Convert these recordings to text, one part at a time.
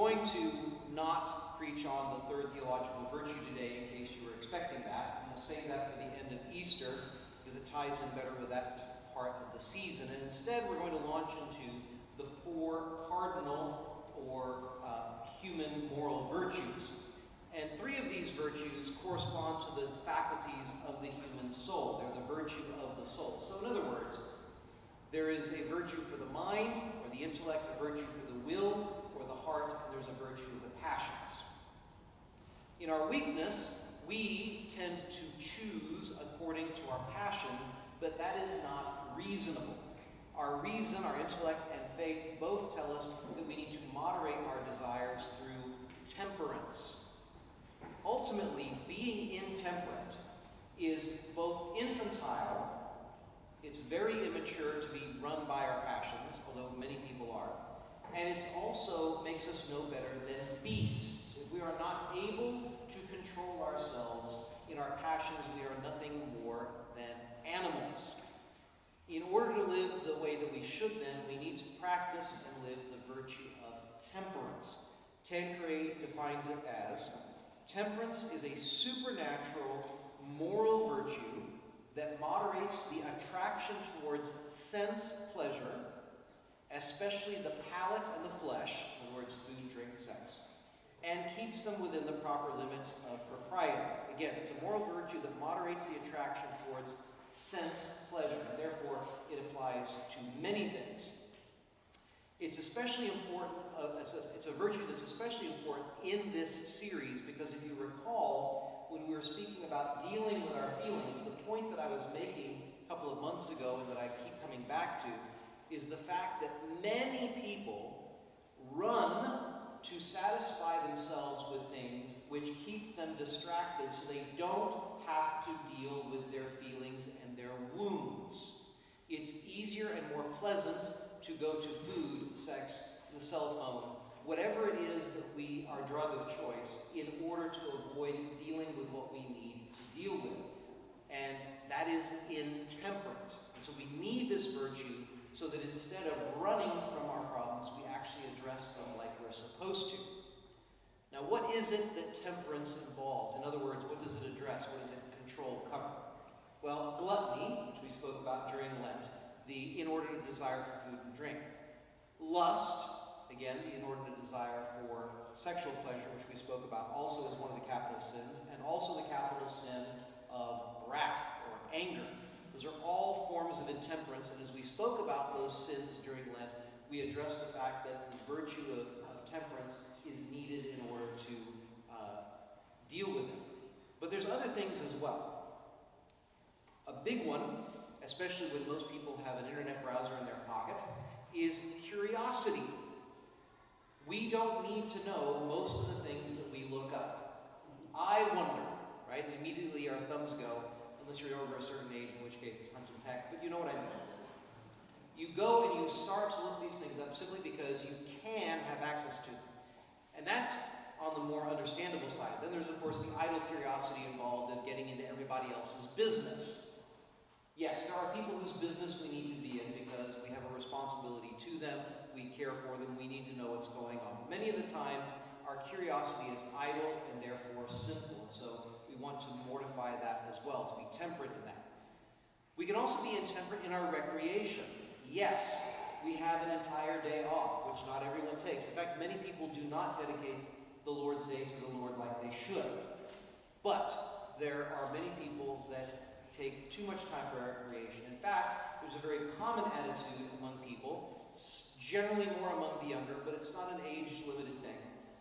going to not preach on the third theological virtue today, in case you were expecting that. I'm going to save that for the end of Easter, because it ties in better with that part of the season. And instead, we're going to launch into the four cardinal or human moral virtues. And three of these virtues correspond to the faculties of the human soul. They're the virtue of the soul. So in other words, there is a virtue for the mind, or the intellect, a virtue for the will, or the heart, and there's a virtue of the passions. In our weakness, we tend to choose according to our passions, but that is not reasonable. Our reason, our intellect, and faith both tell us that we need to moderate our desires through temperance. Ultimately, being intemperate is both infantile, it's very immature to be run by our passions, although many people are, and it also makes us no better than beasts. If we are not able to control ourselves in our passions, we are nothing more than animals. In order to live the way that we should then, we need to practice and live the virtue of temperance. Tancred defines it as, temperance is a supernatural moral virtue that moderates the attraction towards sense pleasure, especially the palate and the flesh, in other words, food, drink, sex, and keeps them within the proper limits of propriety. Again, it's a moral virtue that moderates the attraction towards sense pleasure, and therefore it applies to many things. It's especially important, it's a virtue that's especially important in this series, because if you recall, when we were speaking about dealing with our feelings, the point that I was making a couple of months ago and that I keep coming back to is the fact that many people run to satisfy themselves with things which keep them distracted so they don't have to deal with their feelings and their wounds. It's easier and more pleasant to go to food, sex, the cell phone, whatever it is that our drug of choice, in order to avoid dealing with what we need to deal with. And that is intemperate. And so we need this virtue so that instead of running from our problems, we actually address them like we're supposed to. Now, what is it that temperance involves? In other words, what does it address? What does it control, cover? Well, gluttony, which we spoke about during Lent, the inordinate desire for food and drink. Lust, again, the inordinate desire for sexual pleasure, which we spoke about, also is one of the capital sins, and also the capital sin of wrath or anger. Those are all forms of intemperance, and as we spoke about those sins during Lent, we addressed the fact that the virtue of temperance is needed in order to deal with them. But there's other things as well. A big one, especially when most people have an internet browser in their pocket, is curiosity. We don't need to know most of the things that we look up. I wonder, right? And immediately our thumbs go, unless you're over a certain age, in which case it's hunting heck, but you know what I mean. You go and you start to look these things up simply because you can have access to them. And that's on the more understandable side. Then there's, of course, the idle curiosity involved of getting into everybody else's business. Yes, there are people whose business we need to be in because we have a responsibility to them, we care for them, we need to know what's going on. Many of the times, our curiosity is idle and therefore sinful, so we want to mortify that as well, to be temperate in that. We can also be intemperate in our recreation. Yes, we have an entire day off, which not everyone takes. In fact, many people do not dedicate the Lord's Day to the Lord like they should. But there are many people that take too much time for recreation. In fact, there's a very common attitude among people, generally more among the younger, but it's not an age-limited thing,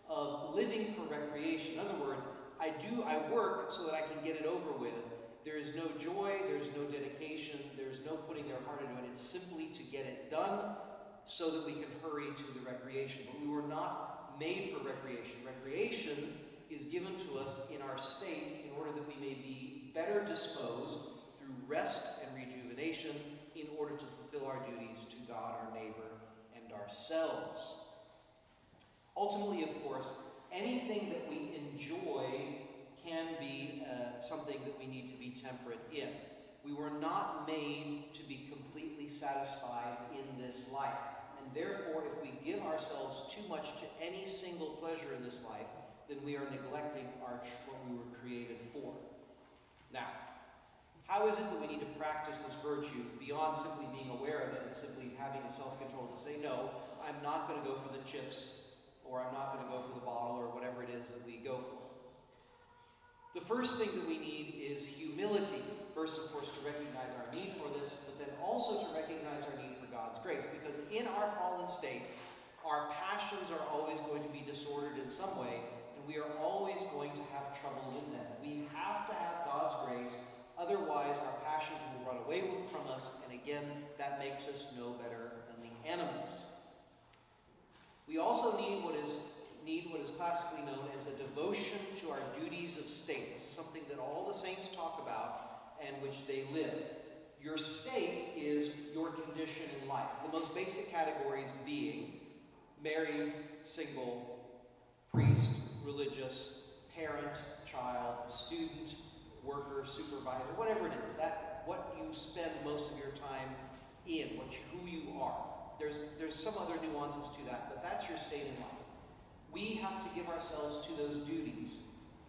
of living for recreation. In other words, I work so that I can get it over with. There is no joy, there's no dedication, there's no putting their heart into it. It's simply to get it done so that we can hurry to the recreation. But we were not made for recreation. Recreation is given to us in our state in order that we may be better disposed through rest and rejuvenation in order to fulfill our duties to God, our neighbor, and ourselves. Ultimately, of course, anything that we enjoy can be something that we need to be temperate in. We were not made to be completely satisfied in this life. and therefore if we give ourselves too much to any single pleasure in this life, then we are neglecting what we were created for. Now, how is it that we need to practice this virtue beyond simply being aware of it and simply having the self-control to say, no, I'm not going to go for the chips, or I'm not going to go for the bottle, or whatever it is that we go for? The first thing that we need is humility. First, of course, to recognize our need for this, but then also to recognize our need for God's grace. Because in our fallen state, our passions are always going to be disordered in some way, and we are always going to have trouble with them. We have to have God's grace, otherwise our passions will run away from us, and again, that makes us no better than the animals. We also need what is classically known as a devotion to our duties of state. This is something that all the saints talk about and which they lived. Your state is your condition in life. The most basic categories being married, single, priest, religious, parent, child, student, worker, supervisor, whatever it is. What you spend most of your time in, who you are. There's some other nuances to that, but that's your state in life. We have to give ourselves to those duties,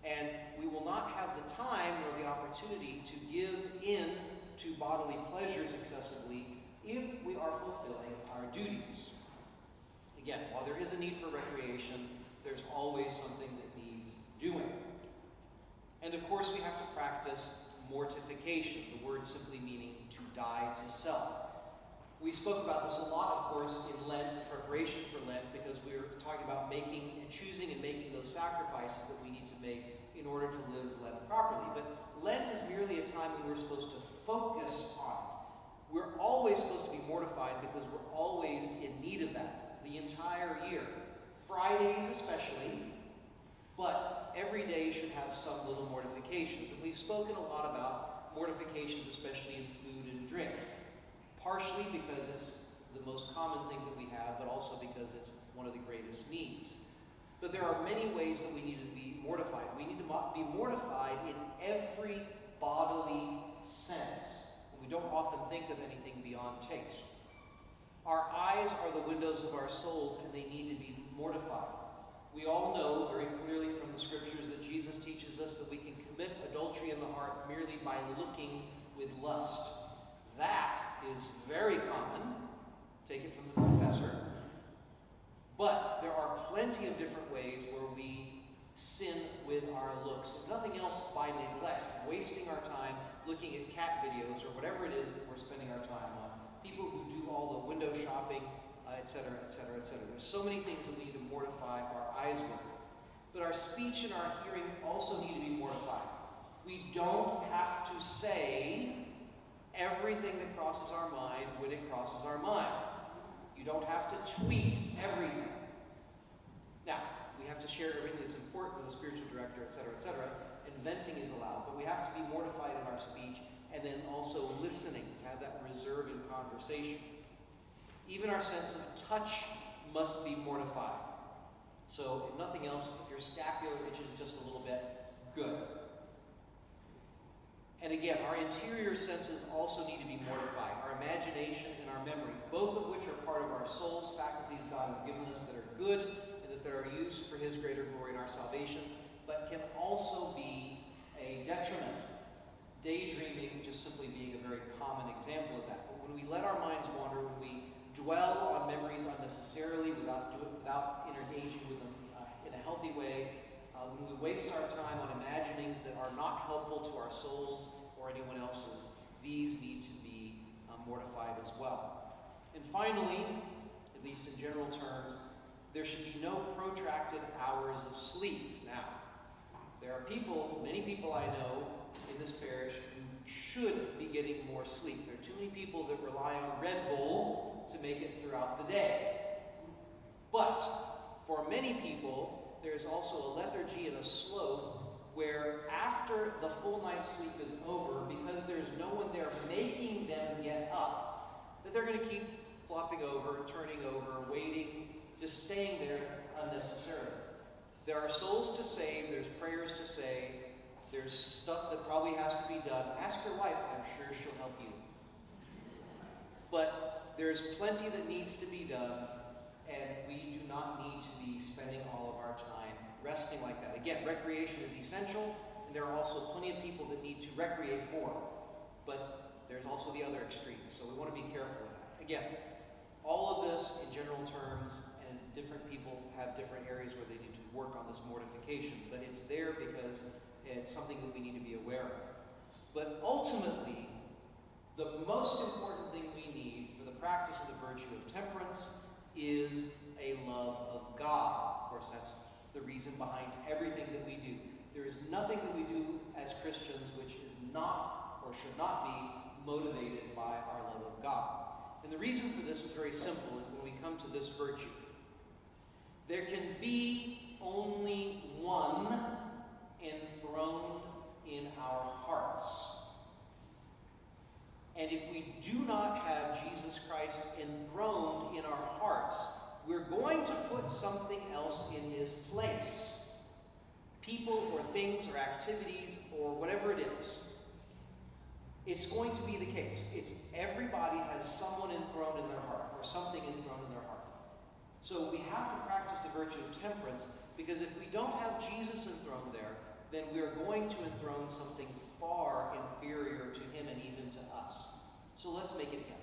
and we will not have the time nor the opportunity to give in to bodily pleasures excessively if we are fulfilling our duties. Again, while there is a need for recreation, there's always something that needs doing. And of course, we have to practice mortification, the word simply meaning to die to self. We spoke about this a lot, of course, in Lent, in preparation for Lent, because we were talking about choosing and making those sacrifices that we need to make in order to live Lent properly. But Lent is merely a time when we're supposed to focus on it. We're always supposed to be mortified because we're always in need of that the entire year. Fridays especially, but every day should have some little mortifications. And we've spoken a lot about mortifications, especially in food and drink. Partially because it's the most common thing that we have, but also because it's one of the greatest needs. But there are many ways that we need to be mortified. We need to be mortified in every bodily sense. And we don't often think of anything beyond taste. Our eyes are the windows of our souls, and they need to be mortified. We all know very clearly from the scriptures that Jesus teaches us that we can commit adultery in the heart merely by looking with lust. That is very common. Take it from the confessor. But there are plenty of different ways where we sin with our looks. If nothing else, by neglect, wasting our time looking at cat videos or whatever it is that we're spending our time on. People who do all the window shopping, etc., etc., etc. There's so many things that we need to mortify our eyes with. But our speech and our hearing also need to be mortified. We don't have to say everything that crosses our mind when it crosses our mind. You don't have to tweet everything. Now, we have to share everything that's important with the spiritual director, etc., etc., and venting is allowed, but we have to be mortified in our speech and then also listening, to have that reserve in conversation. Even our sense of touch must be mortified. So, if nothing else, if your scapular itches just a little bit, good. And again, our interior senses also need to be mortified. Our imagination and our memory, both of which are part of our soul's faculties God has given us that are good and that are used for His greater glory in our salvation, but can also be a detriment. Daydreaming just simply being a very common example of that. But when we let our minds wander, when we dwell on memories unnecessarily without engaging with them in a healthy way, when we waste our time on imaginings that are not helpful to our souls or anyone else's, these need to be mortified as well. And finally, at least in general terms, there should be no protracted hours of sleep. Now, there are many people I know in this parish who should be getting more sleep. There are too many people that rely on Red Bull to make it throughout the day. But for many people, there's also a lethargy and a sloth where after the full night's sleep is over, because there's no one there making them get up, that they're going to keep flopping over, turning over, waiting, just staying there unnecessarily. There are souls to save, there's prayers to say, there's stuff that probably has to be done. Ask your wife, I'm sure she'll help you. But there is plenty that needs to be done, and we do not need to be spending all of our time resting like that. Again, recreation is essential, and there are also plenty of people that need to recreate more. But there's also the other extreme, so we want to be careful of that. Again, all of this in general terms, and different people have different areas where they need to work on this mortification, but it's there because it's something that we need to be aware of. But ultimately, the most important thing we need for the practice of the virtue of temperance is a love of God. Of course, that's the reason behind everything that we do. There is nothing that we do as Christians which is not or should not be motivated by our love of God. And the reason for this is very simple, is when we come to this virtue. There can be only one enthroned in our hearts. And if we do not have Jesus Christ enthroned in our hearts, we're going to put something else in his place. People or things or activities or whatever it is. It's going to be the case. Everybody has someone enthroned in their heart, or something enthroned in their heart. So we have to practice the virtue of temperance, because if we don't have Jesus enthroned there, then we are going to enthrone something far inferior to him and even to us. So let's make it happen.